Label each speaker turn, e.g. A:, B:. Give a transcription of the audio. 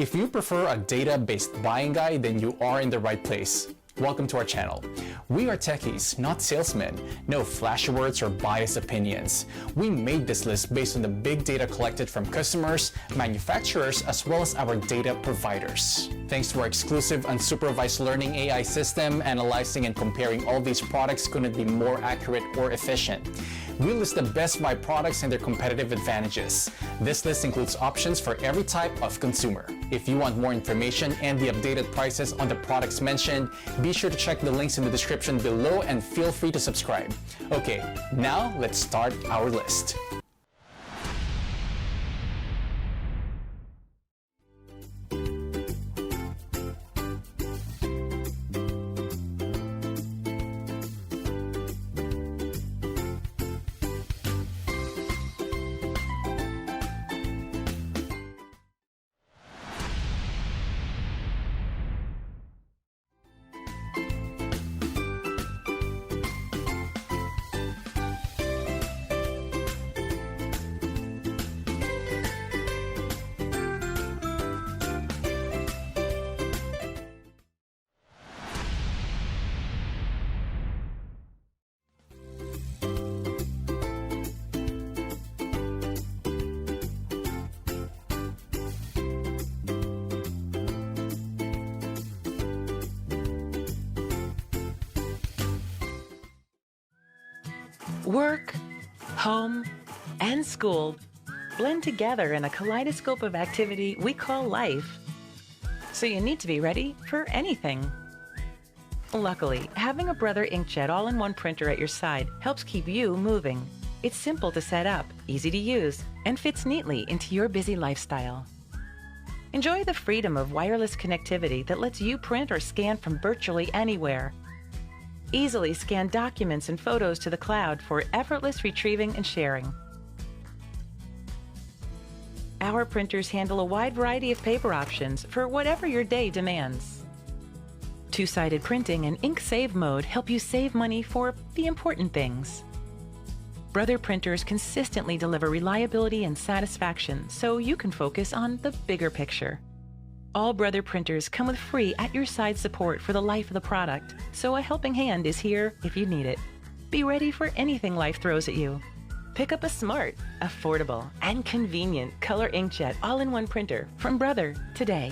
A: If you prefer a data-based buying guide, then you are in the right place. Welcome to our channel. We are techies, not salesmen. No flashy words or biased opinions. We made this list based on the big data collected from customers, manufacturers, as well as our data providers. Thanks to our exclusive unsupervised learning AI system, analyzing and comparing all these products couldn't be more accurate or efficient. We list the best buy products and their competitive advantages. This list includes options for every type of consumer. If you want more information and the updated prices on the products mentioned, be sure to check the links in the description below and feel free to subscribe. Okay, now let's start our list.
B: Work, home, and school blend together in a kaleidoscope of activity we call life. So you need to be ready for anything. Luckily, having a Brother inkjet all-in-one printer at your side helps keep you moving. It's simple to set up, easy to use, and fits neatly into your busy lifestyle. Enjoy the freedom of wireless connectivity that lets you print or scan from virtually anywhere. Easily scan documents and photos to the cloud for effortless retrieving and sharing. Our printers handle a wide variety of paper options for whatever your day demands. Two-sided printing and ink save mode help you save money for the important things. Brother printers consistently deliver reliability and satisfaction so you can focus on the bigger picture. All Brother printers come with free at-your-side support for the life of the product, so a helping hand is here if you need it. Be ready for anything life throws at you. Pick up a smart, affordable, and convenient color inkjet all-in-one printer from Brother today.